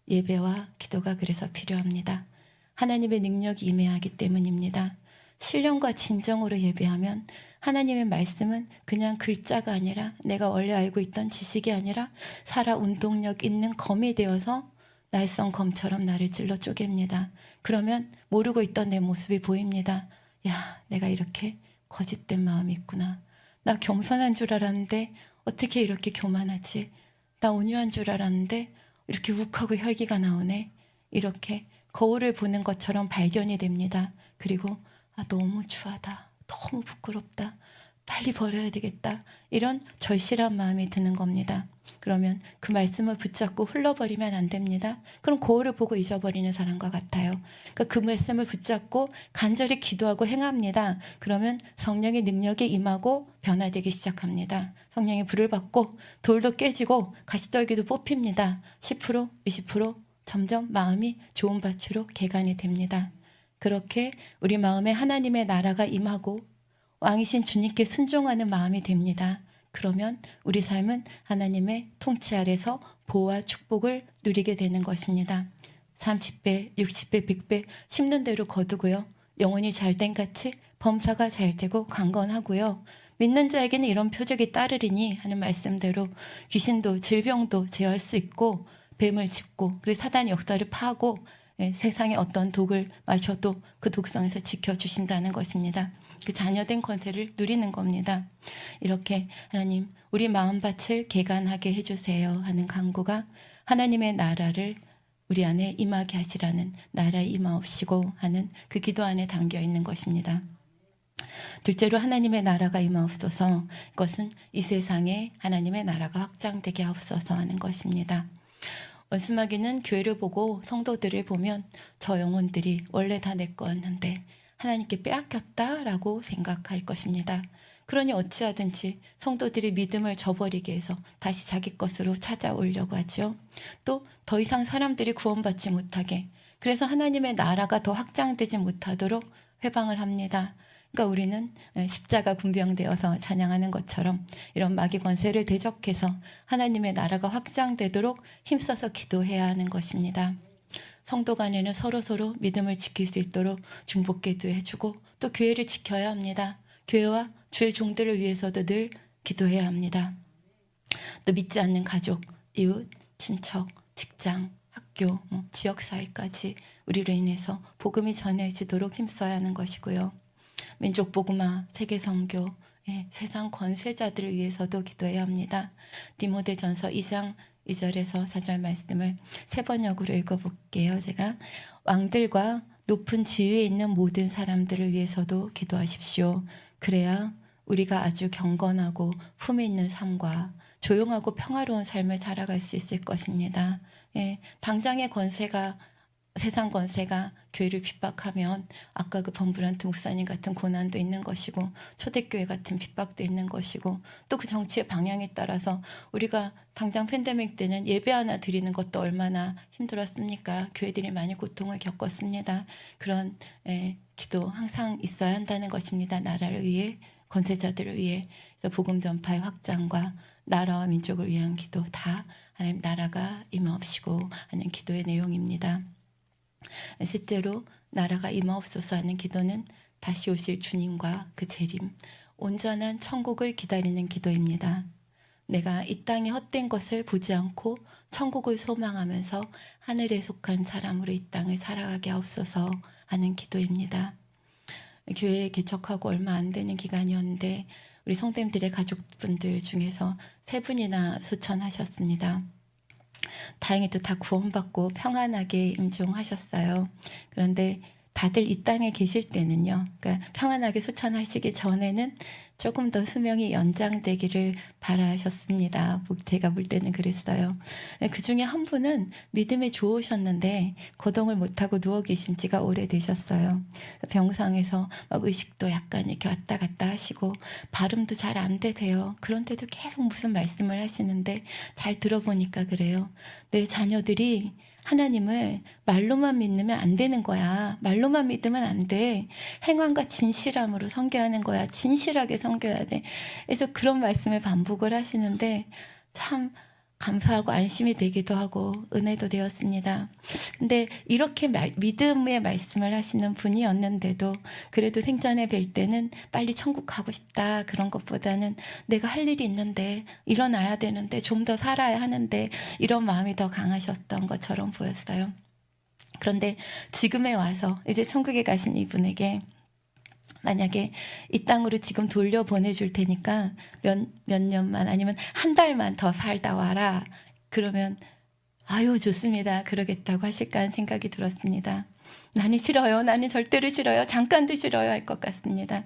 예배와 기도가 그래서 필요합니다. 하나님의 능력이 임해하기 때문입니다. 신령과 진정으로 예배하면 하나님의 말씀은 그냥 글자가 아니라 내가 원래 알고 있던 지식이 아니라 살아 운동력 있는 검이 되어서 날쌘 검처럼 나를 찔러 쪼갭니다. 그러면 모르고 있던 내 모습이 보입니다. 야, 내가 이렇게 거짓된 마음이 있구나. 나 겸손한 줄 알았는데 어떻게 이렇게 교만하지? 나 온유한 줄 알았는데 이렇게 욱하고 혈기가 나오네. 이렇게 거울을 보는 것처럼 발견이 됩니다. 그리고 너무 추하다. 너무 부끄럽다. 빨리 버려야 되겠다. 이런 절실한 마음이 드는 겁니다. 그러면 그 말씀을 붙잡고 흘러버리면 안 됩니다. 그럼 거울을 보고 잊어버리는 사람과 같아요. 그러니까 그 말씀을 붙잡고 간절히 기도하고 행합니다. 그러면 성령의 능력이 임하고 변화되기 시작합니다. 성령의 불을 받고 돌도 깨지고 가시떨기도 뽑힙니다. 10%, 20% 점점 마음이 좋은 밭으로 개간이 됩니다. 그렇게 우리 마음에 하나님의 나라가 임하고 왕이신 주님께 순종하는 마음이 됩니다. 그러면 우리 삶은 하나님의 통치 아래서 보호와 축복을 누리게 되는 것입니다. 30배, 60배, 100배 심는 대로 거두고요. 영혼이 잘된 같이 범사가 잘 되고 강건하고요. 믿는 자에게는 이런 표적이 따르리니 하는 말씀대로 귀신도 질병도 제어할 수 있고 뱀을 짚고 그리고 사단의 역사를 파하고 세상에 어떤 독을 마셔도 그 독성에서 지켜주신다는 것입니다. 그 자녀된 권세를 누리는 겁니다. 이렇게 하나님 우리 마음밭을 개간하게 해주세요 하는 간구가 하나님의 나라를 우리 안에 임하게 하시라는 나라에 임하옵시고 하는 그 기도 안에 담겨 있는 것입니다. 둘째로 하나님의 나라가 임하옵소서. 이것은 이 세상에 하나님의 나라가 확장되게 하옵소서 하는 것입니다. 원수마귀는 교회를 보고 성도들을 보면 저 영혼들이 원래 다 내 거였는데 하나님께 빼앗겼다라고 생각할 것입니다. 그러니 어찌하든지 성도들이 믿음을 저버리게 해서 다시 자기 것으로 찾아오려고 하죠. 또 더 이상 사람들이 구원받지 못하게, 그래서 하나님의 나라가 더 확장되지 못하도록 회방을 합니다. 그러니까 우리는 십자가 군병되어서 찬양하는 것처럼 이런 마귀 권세를 대적해서 하나님의 나라가 확장되도록 힘써서 기도해야 하는 것입니다. 성도 간에는 서로 믿음을 지킬 수 있도록 중보기도 해주고 또 교회를 지켜야 합니다. 교회와 주의 종들을 위해서도 늘 기도해야 합니다. 또 믿지 않는 가족, 이웃, 친척, 직장, 학교, 지역사회까지 우리로 인해서 복음이 전해지도록 힘써야 하는 것이고요. 민족복음화, 세계선교, 세상 권세자들을 위해서도 기도해야 합니다. 디모데전서 2장 2절에서 4절 말씀을 3번역으로 읽어볼게요. 제가 왕들과 높은 지위에 있는 모든 사람들을 위해서도 기도하십시오. 그래야 우리가 아주 경건하고 품위 있는 삶과 조용하고 평화로운 삶을 살아갈 수 있을 것입니다. 당장의 권세가 세상 권세가 교회를 핍박하면 아까 그 범브란트 목사님 같은 고난도 있는 것이고 초대교회 같은 핍박도 있는 것이고 또 그 정치의 방향에 따라서 우리가 당장 팬데믹 때는 예배 하나 드리는 것도 얼마나 힘들었습니까? 교회들이 많이 고통을 겪었습니다. 그런 기도 항상 있어야 한다는 것입니다. 나라를 위해, 권세자들을 위해. 그래서 복음 전파의 확장과 나라와 민족을 위한 기도 다 하나님 나라가 임하옵시고 하는 기도의 내용입니다. 셋째로 나라가 임하옵소서 하는 기도는 다시 오실 주님과 그 재림, 온전한 천국을 기다리는 기도입니다. 내가 이 땅의 헛된 것을 보지 않고 천국을 소망하면서 하늘에 속한 사람으로 이 땅을 살아가게 하옵소서 하는 기도입니다. 교회에 개척하고 얼마 안 되는 기간이었는데 우리 성도님들의 가족분들 중에서 3분이나 소천하셨습니다. 다행히도 다 구원받고 평안하게 임종하셨어요. 그런데 다들 이 땅에 계실 때는요, 그러니까 평안하게 소천하시기 전에는 조금 더 수명이 연장되기를 바라셨습니다. 제가 볼 때는 그랬어요. 그 중에 한 분은 믿음이 좋으셨는데 거동을 못하고 누워 계신 지가 오래되셨어요. 병상에서 막 의식도 약간 이렇게 왔다 갔다 하시고 발음도 잘 안 되세요. 그런데도 계속 무슨 말씀을 하시는데 잘 들어보니까 그래요. 내 자녀들이 하나님을 말로만 믿으면 안 되는 거야. 말로만 믿으면 안 돼. 행함과 진실함으로 섬겨하는 거야. 진실하게 섬겨야 돼. 그래서 그런 말씀을 반복을 하시는데 참 감사하고 안심이 되기도 하고 은혜도 되었습니다. 근데 이렇게 믿음의 말씀을 하시는 분이었는데도 그래도 생전에 뵐 때는 빨리 천국 가고 싶다 그런 것보다는 내가 할 일이 있는데 일어나야 되는데 좀 더 살아야 하는데 이런 마음이 더 강하셨던 것처럼 보였어요. 그런데 지금에 와서 이제 천국에 가신 이분에게 만약에 이 땅으로 지금 돌려보내줄 테니까 몇 년만 아니면 한 달만 더 살다 와라. 그러면 아유 좋습니다. 그러겠다고 하실까 하는 생각이 들었습니다. 나는 싫어요. 나는 절대로 싫어요. 잠깐도 싫어요 할 것 같습니다.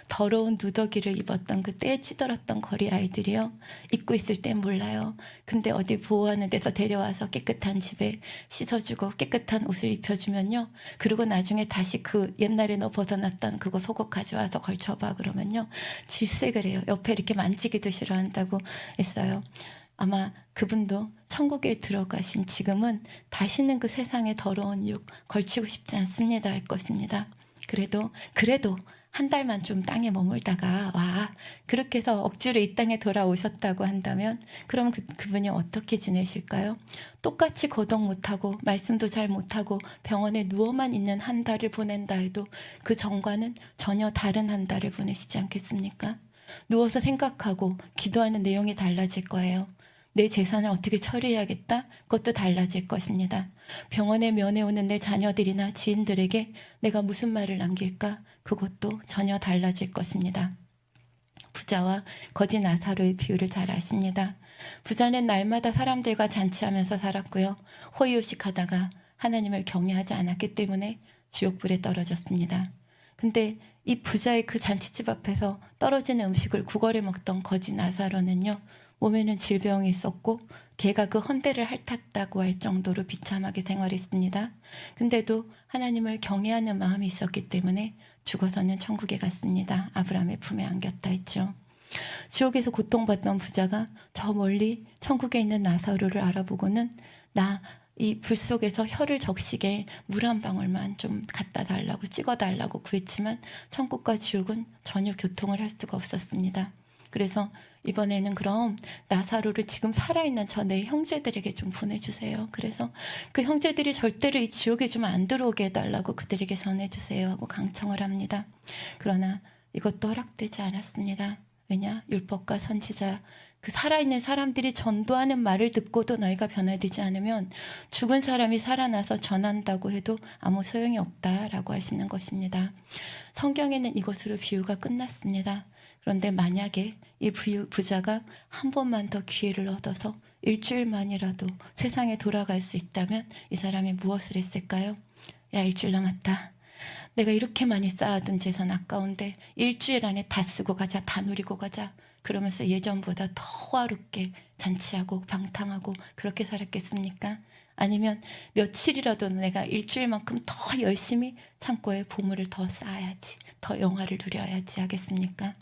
더러운 누더기를 입었던 그 때에 치더렀던 거리 아이들이요. 입고 있을 땐 몰라요. 근데 어디 보호하는 데서 데려와서 깨끗한 집에 씻어주고 깨끗한 옷을 입혀주면요. 그리고 나중에 다시 그 옛날에 너 벗어났던 그거 속옷 가져와서 걸쳐봐 그러면요. 질색을 해요. 옆에 이렇게 만지기도 싫어한다고 했어요. 아마 그분도 천국에 들어가신 지금은 다시는 그 세상의 더러운 육 걸치고 싶지 않습니다 할 것입니다. 그래도 한 달만 좀 땅에 머물다가 와 그렇게 해서 억지로 이 땅에 돌아오셨다고 한다면 그럼 그분이 어떻게 지내실까요? 똑같이 거동 못하고 말씀도 잘 못하고 병원에 누워만 있는 한 달을 보낸다 해도 그 전과는 전혀 다른 한 달을 보내시지 않겠습니까? 누워서 생각하고 기도하는 내용이 달라질 거예요. 내 재산을 어떻게 처리해야겠다? 그것도 달라질 것입니다. 병원에 면회오는 내 자녀들이나 지인들에게 내가 무슨 말을 남길까? 그것도 전혀 달라질 것입니다. 부자와 거지 나사로의 비유를 잘 아십니다. 부자는 날마다 사람들과 잔치하면서 살았고요. 호의호식하다가 하나님을 경외하지 않았기 때문에 지옥불에 떨어졌습니다. 근데 이 부자의 그 잔치집 앞에서 떨어지는 음식을 구걸해 먹던 거지 나사로는요. 몸에는 질병이 있었고 걔가 그 헌대를 핥았다고 할 정도로 비참하게 생활했습니다. 근데도 하나님을 경외하는 마음이 있었기 때문에 죽어서는 천국에 갔습니다. 아브라함의 품에 안겼다 했죠. 지옥에서 고통받던 부자가 저 멀리 천국에 있는 나사로를 알아보고는 나 이 불 속에서 혀를 적시게 물 한 방울만 좀 갖다 달라고 찍어달라고 구했지만 천국과 지옥은 전혀 교통을 할 수가 없었습니다. 그래서 이번에는 그럼 나사로를 지금 살아있는 저 내 형제들에게 좀 보내주세요. 그래서 그 형제들이 절대로 이 지옥에 좀 안 들어오게 해달라고 그들에게 전해주세요 하고 강청을 합니다. 그러나 이것도 허락되지 않았습니다. 왜냐? 율법과 선지자 그 살아있는 사람들이 전도하는 말을 듣고도 너희가 변화되지 않으면 죽은 사람이 살아나서 전한다고 해도 아무 소용이 없다라고 하시는 것입니다. 성경에는 이것으로 비유가 끝났습니다. 그런데 만약에 이 부자가 한 번만 더 기회를 얻어서 일주일만이라도 세상에 돌아갈 수 있다면 이 사람이 무엇을 했을까요? 야, 일주일 남았다. 내가 이렇게 많이 쌓아둔 재산 아까운데 일주일 안에 다 쓰고 가자, 다 누리고 가자. 그러면서 예전보다 더 호화롭게 잔치하고 방탕하고 그렇게 살았겠습니까? 아니면 며칠이라도 내가 일주일만큼 더 열심히 창고에 보물을 더 쌓아야지, 더 영화를 누려야지 하겠습니까?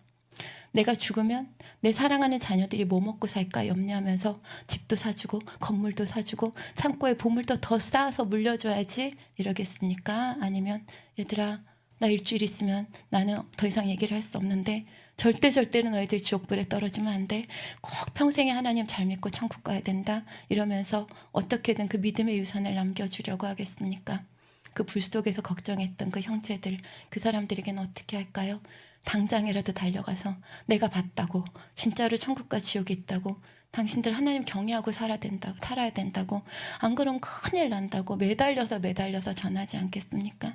내가 죽으면 내 사랑하는 자녀들이 뭐 먹고 살까 염려하면서 집도 사주고 건물도 사주고 창고에 보물도 더 쌓아서 물려줘야지 이러겠습니까? 아니면 얘들아 나 일주일 있으면 나는 더 이상 얘기를 할 수 없는데 절대로 너희들 지옥불에 떨어지면 안 돼. 꼭 평생에 하나님 잘 믿고 천국 가야 된다. 이러면서 어떻게든 그 믿음의 유산을 남겨주려고 하겠습니까? 그 불 속에서 걱정했던 그 형제들, 그 사람들에게는 어떻게 할까요? 당장이라도 달려가서 내가 봤다고, 진짜로 천국과 지옥이 있다고, 당신들 하나님 경외하고 살아야 된다고, 안 그러면 큰일 난다고 매달려서 전하지 않겠습니까?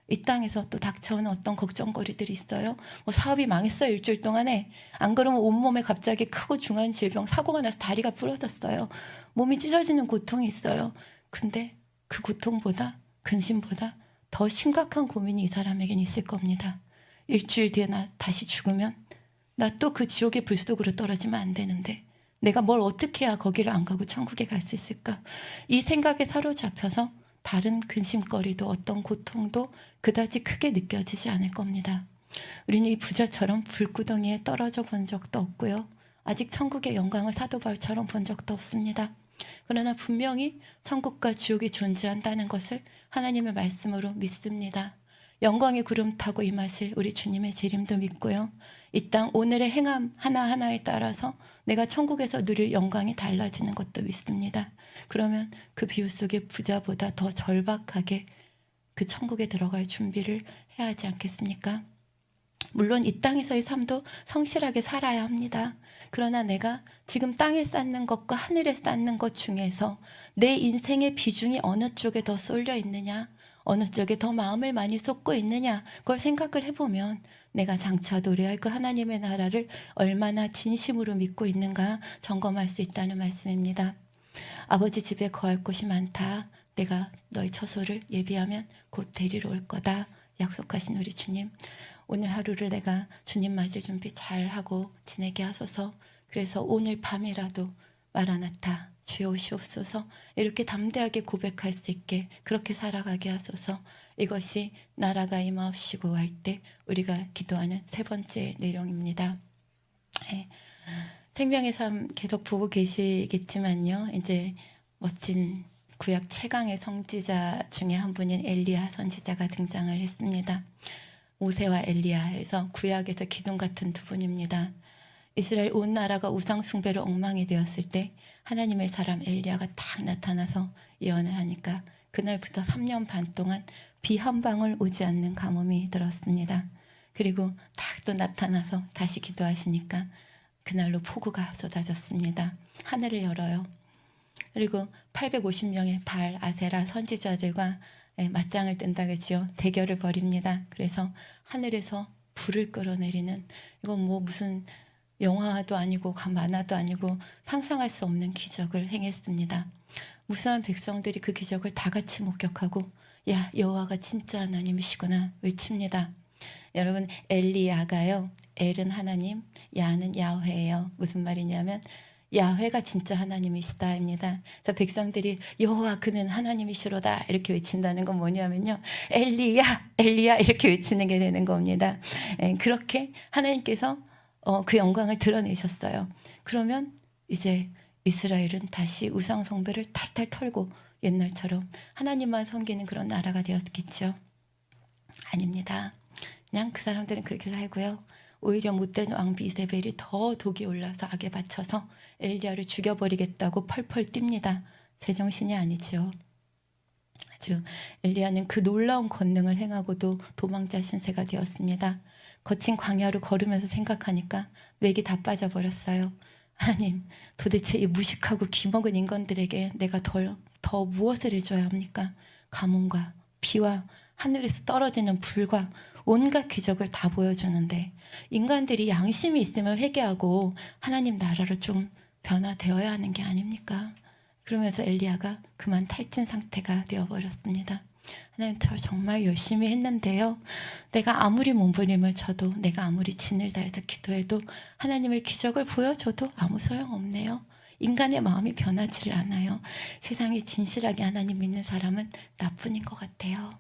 이 땅에서 또 닥쳐오는 어떤 걱정거리들이 있어요. 뭐 사업이 망했어요, 일주일 동안에. 안 그러면 온몸에 갑자기 크고 중한 질병, 사고가 나서 다리가 부러졌어요. 몸이 찢어지는 고통이 있어요. 근데 그 고통보다, 근심보다 더 심각한 고민이 이 사람에겐 있을 겁니다. 일주일 뒤에 나 다시 죽으면 나 또 그 지옥의 불 속으로 떨어지면 안 되는데 내가 뭘 어떻게 해야 거기를 안 가고 천국에 갈 수 있을까? 이 생각에 사로잡혀서 다른 근심거리도 어떤 고통도 그다지 크게 느껴지지 않을 겁니다. 우리는 이 부자처럼 불구덩이에 떨어져 본 적도 없고요. 아직 천국의 영광을 사도 바울처럼 본 적도 없습니다. 그러나 분명히 천국과 지옥이 존재한다는 것을 하나님의 말씀으로 믿습니다. 영광의 구름 타고 임하실 우리 주님의 재림도 믿고요. 이 땅 오늘의 행함 하나하나에 따라서 내가 천국에서 누릴 영광이 달라지는 것도 믿습니다. 그러면 그 비유 속의 부자보다 더 절박하게 그 천국에 들어갈 준비를 해야 하지 않겠습니까? 물론 이 땅에서의 삶도 성실하게 살아야 합니다. 그러나 내가 지금 땅에 쌓는 것과 하늘에 쌓는 것 중에서 내 인생의 비중이 어느 쪽에 더 쏠려 있느냐, 어느 쪽에 더 마음을 많이 쏟고 있느냐, 그걸 생각을 해보면 내가 장차 노래할 그 하나님의 나라를 얼마나 진심으로 믿고 있는가 점검할 수 있다는 말씀입니다. 아버지 집에 거할 곳이 많다. 내가 너희 처소를 예비하면 곧 데리러 올 거다 약속하신 우리 주님, 오늘 하루를 내가 주님 맞을 준비 잘 하고 지내게 하소서. 그래서 오늘 밤이라도 마라나타 주여 오시옵소서 이렇게 담대하게 고백할 수 있게 그렇게 살아가게 하소서. 이것이 나라가 임하옵시고 할 때 우리가 기도하는 세 번째 내용입니다. 네. 생명의 삶 계속 보고 계시겠지만요, 이제 멋진 구약 최강의 선지자 중에 한 분인 엘리야 선지자가 등장을 했습니다. 모세와 엘리야에서 구약에서 기둥 같은 두 분입니다. 이스라엘 온 나라가 우상 숭배로 엉망이 되었을 때 하나님의 사람 엘리야가 딱 나타나서 예언을 하니까 그날부터 3년 반 동안 비 한 방울 오지 않는 가뭄이 들었습니다. 그리고 딱 또 나타나서 다시 기도하시니까 그날로 폭우가 쏟아졌습니다. 하늘을 열어요. 그리고 850명의 발 아세라 선지자들과 맞짱을 뜬다겠지요. 대결을 벌입니다. 그래서 하늘에서 불을 끌어내리는, 이건 뭐 무슨 영화도 아니고 만화도 아니고 상상할 수 없는 기적을 행했습니다. 무수한 백성들이 그 기적을 다 같이 목격하고 야, 여호와가 진짜 하나님이시구나 외칩니다. 여러분, 엘리야가요, 엘은 하나님, 야는 야훼예요. 무슨 말이냐면 야훼가 진짜 하나님이시다입니다. 그래서 백성들이 여호와 그는 하나님이시로다 이렇게 외친다는 건 뭐냐면요, 엘리야 엘리야 이렇게 외치는 게 되는 겁니다. 그렇게 하나님께서 그 영광을 드러내셨어요. 그러면 이제 이스라엘은 다시 우상 숭배를 탈탈 털고 옛날처럼 하나님만 섬기는 그런 나라가 되었겠죠? 아닙니다. 그냥 그 사람들은 그렇게 살고요. 오히려 못된 왕 이세벨이 더 독이 올라서 악에 받쳐서 엘리야를 죽여버리겠다고 펄펄 뜁니다. 제정신이 아니죠. 아주 엘리야는 그 놀라운 권능을 행하고도 도망자 신세가 되었습니다. 거친 광야를 걸으면서 생각하니까 맥이 다 빠져버렸어요. 하나님, 도대체 이 무식하고 기먹은 인간들에게 내가 더 무엇을 해줘야 합니까? 가뭄과 비와 하늘에서 떨어지는 불과 온갖 기적을 다 보여주는데 인간들이 양심이 있으면 회개하고 하나님 나라로 좀 변화되어야 하는 게 아닙니까? 그러면서 엘리야가 그만 탈진 상태가 되어버렸습니다. 하나님, 저 정말 열심히 했는데요, 내가 아무리 몸부림을 쳐도 내가 아무리 진을 다해서 기도해도 하나님을 기적을 보여줘도 아무 소용없네요. 인간의 마음이 변하지를 않아요. 세상에 진실하게 하나님 믿는 사람은 나뿐인 것 같아요.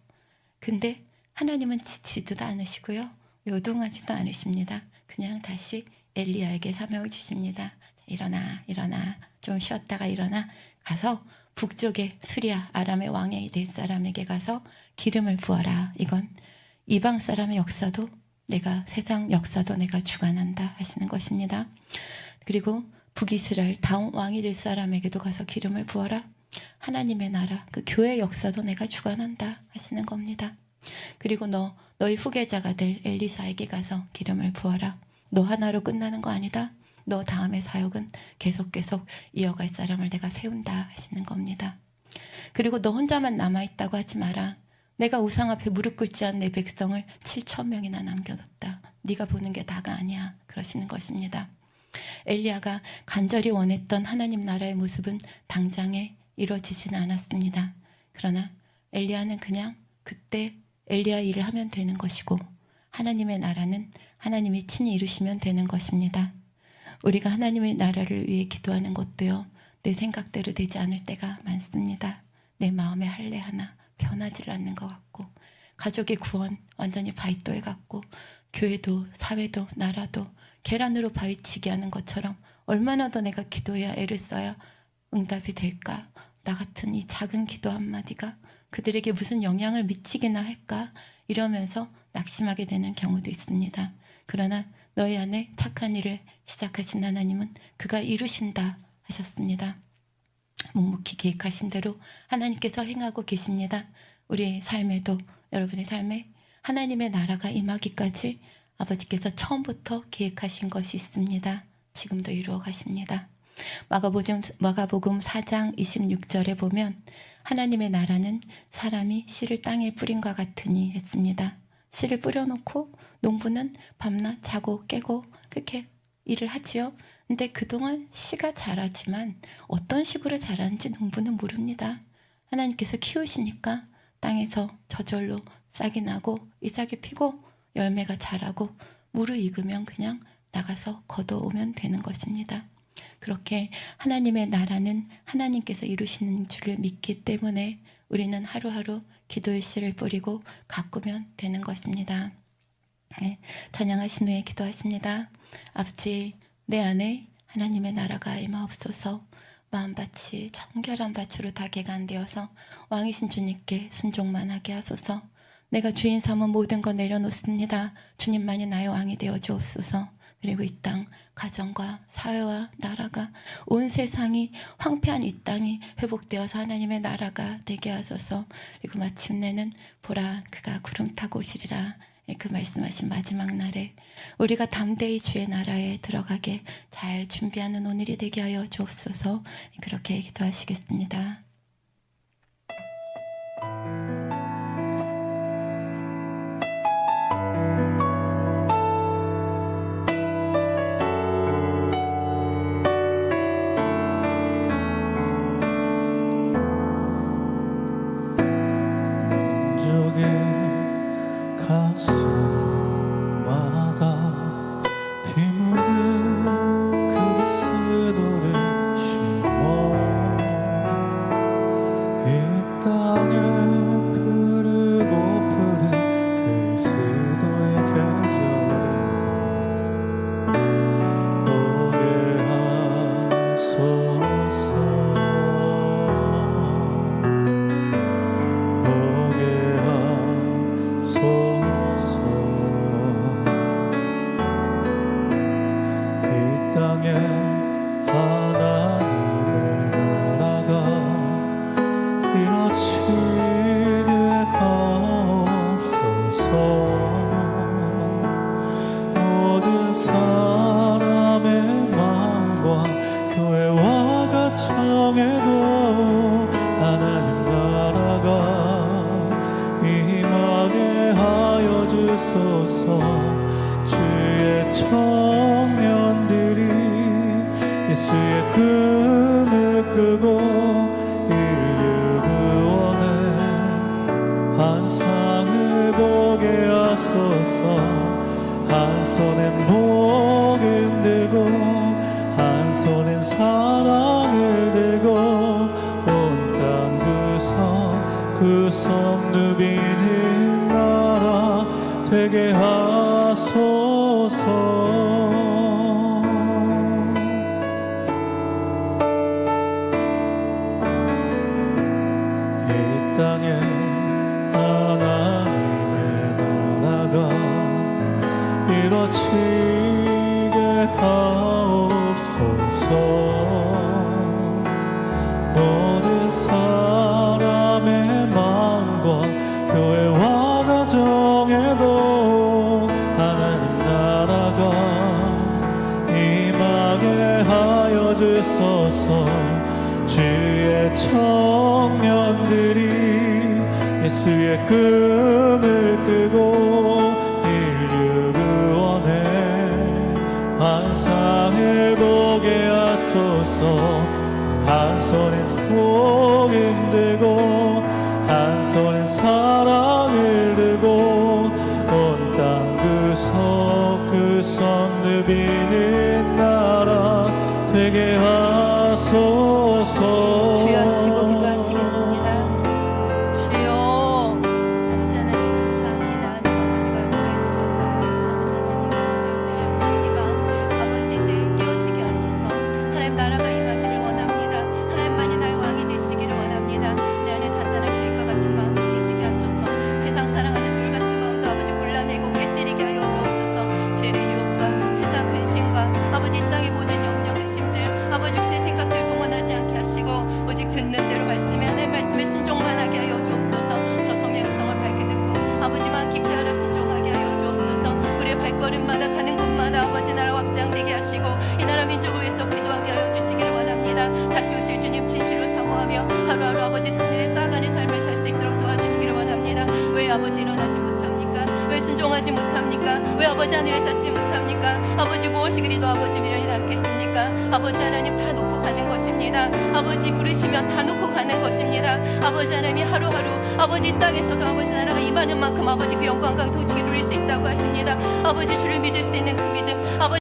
근데 하나님은 지치지도 않으시고요, 요동하지도 않으십니다. 그냥 다시 엘리야에게 사명을 주십니다. 일어나 일어나, 좀 쉬었다가 일어나 가서 북쪽의 수리아 아람의 왕이 될 사람에게 가서 기름을 부어라. 이건 이방 사람의 역사도 내가, 세상 역사도 내가 주관한다 하시는 것입니다. 그리고 북이스라엘 다음 왕이 될 사람에게도 가서 기름을 부어라. 하나님의 나라, 그 교회 역사도 내가 주관한다 하시는 겁니다. 그리고 너희 후계자가 될 엘리사에게 가서 기름을 부어라. 너 하나로 끝나는 거 아니다. 너 다음의 사역은 계속 이어갈 사람을 내가 세운다 하시는 겁니다. 그리고 너 혼자만 남아있다고 하지 마라. 내가 우상 앞에 무릎 꿇지 않은 내 백성을 7,000명이나 남겨뒀다. 네가 보는 게 다가 아니야 그러시는 것입니다. 엘리야가 간절히 원했던 하나님 나라의 모습은 당장에 이루어지지는 않았습니다. 그러나 엘리야는 그냥 그때 엘리야 일을 하면 되는 것이고 하나님의 나라는 하나님이 친히 이루시면 되는 것입니다. 우리가 하나님의 나라를 위해 기도하는 것도요, 내 생각대로 되지 않을 때가 많습니다. 내 마음의 할례 하나 변하지 않는 것 같고, 가족의 구원 완전히 바위돌 같고, 교회도 사회도 나라도 계란으로 바위치기 하는 것처럼 얼마나 더 내가 기도해야 애를 써야 응답이 될까? 나 같은 이 작은 기도 한마디가 그들에게 무슨 영향을 미치기나 할까? 이러면서 낙심하게 되는 경우도 있습니다. 그러나 너희 안에 착한 일을 시작하신 하나님은 그가 이루신다 하셨습니다. 묵묵히 계획하신 대로 하나님께서 행하고 계십니다. 우리의 삶에도, 여러분의 삶에 하나님의 나라가 임하기까지 아버지께서 처음부터 계획하신 것이 있습니다. 지금도 이루어 가십니다. 마가복음 4장 26절에 보면 하나님의 나라는 사람이 씨를 땅에 뿌린과 같으니 했습니다. 씨를 뿌려놓고 농부는 밤낮 자고 깨고 그렇게 일을 하지요. 근데 그동안 씨가 자라지만 어떤 식으로 자라는지 농부는 모릅니다. 하나님께서 키우시니까 땅에서 저절로 싹이 나고 이 싹이 피고 열매가 자라고 물을 익으면 그냥 나가서 걷어오면 되는 것입니다. 그렇게 하나님의 나라는 하나님께서 이루시는 줄을 믿기 때문에 우리는 하루하루 기도의 씨를 뿌리고 가꾸면 되는 것입니다. 네, 찬양하신 후에 기도하십니다. 아버지, 내 안에 하나님의 나라가 임하옵소서. 마음밭이 정결한 밭으로 다 개간되어서 왕이신 주님께 순종만 하게 하소서. 내가 주인 삼은 모든 거 내려놓습니다. 주님만이 나의 왕이 되어 주옵소서. 그리고 이 땅, 가정과 사회와 나라가, 온 세상이, 황폐한 이 땅이 회복되어서 하나님의 나라가 되게 하소서. 그리고 마침내는 보라, 그가 구름 타고 오시리라. 그 말씀하신 마지막 날에 우리가 담대히 주의 나라에 들어가게 잘 준비하는 오늘이 되게 하여 주옵소서. 그렇게 기도하시겠습니다. 가슴마다 피 묻은 그리스도를 심어 이 땅에 푸르고 푸른 그리스도의 계절에 오게 하소서. 오게 하소서. 이 땅에 하나님의 나라가 이루어지게 하옵소서. 모든 사람의 마음과 교회와 가정에도 하나님 나라가 임하게 하여 주소서. 주의 청년들이 예수의 꿈을 끄고 인류 구원의 환상을 보게 하소서. 한 손엔 복음 들고 한 손엔 사랑을 들고 온 땅 구석 누비는 나라 되게 하소서. 이 땅에 하나님의 나라가 이루어지게 하옵소서. 모든 사람의 마음과 교회와 가정에도 하나님 나라가 임하게 하여 주소서. 주의 청년들이 예수의 꿈을 끄고 인류 구원의 환상을 보게 하소서. 한 손엔 복음 들고 한 손엔 사랑을 들고 온 땅 구석 누비는 나라 되게 하소서. 주여 하시고 기도하시겠습니다. 주여, 아버지 하나님 감사합니다. 하나님 아버지가 역사해 주셔서 아버지 하나님 성령들 이 마음들 아버지 이제 깨어지게 하소서. 하나님 나라가 임하기를 원합니다. 하나님만이 나의 왕이 되시기를 원합니다. 내 안에 단단한 길가 같은 마음이 깨지게 하소서. 세상 사랑하는 돌 같은 마음도 아버지 골라내고 깨뜨리게 하여 주옵소서. 죄의 유혹과 세상 근심과 아버지 이 땅의 모든 염려 근심들 아버지 육세 생각들 동원하지 않게 하시고 오직 듣는 대로 말씀에 하나님 말씀에 순종만 하게 하여 주옵소서. 저 성령의 음성을 밝게 듣고 아버지만 깊이 알아 순종하게 하여 주옵소서. 우리의 발걸음마다 가는 곳마다 아버지 나라 확장되게 하시고 이 나라 민족을 위해서 기도하게 하여 주시기를 원합니다. 다시 오실 주님 진실로 사모하며 하루하루 아버지 하늘에 쌓아가는 삶을 살 수 있도록 도와주시기를 원합니다. 왜 아버지 일어나지 못합니까? 왜 순종하지 못합니까? 왜 아버지 하늘에 쌓지 못합니까? 않겠습니까? 아버지 무엇이 그리도 아버지 미련이 않겠습니까? 아버지 하나님 다 놓고 가는 것입니다. 아버지 부르시면 다 놓고 가는 것입니다. 아버지 하나님이 하루하루 아버지 이 땅에서도 아버지 나라가 임하는 만큼 아버지 그 영광과 통치를 누릴 수 있다고 하십니다. 아버지 주를 믿을 수 있는 그 믿음, 아버지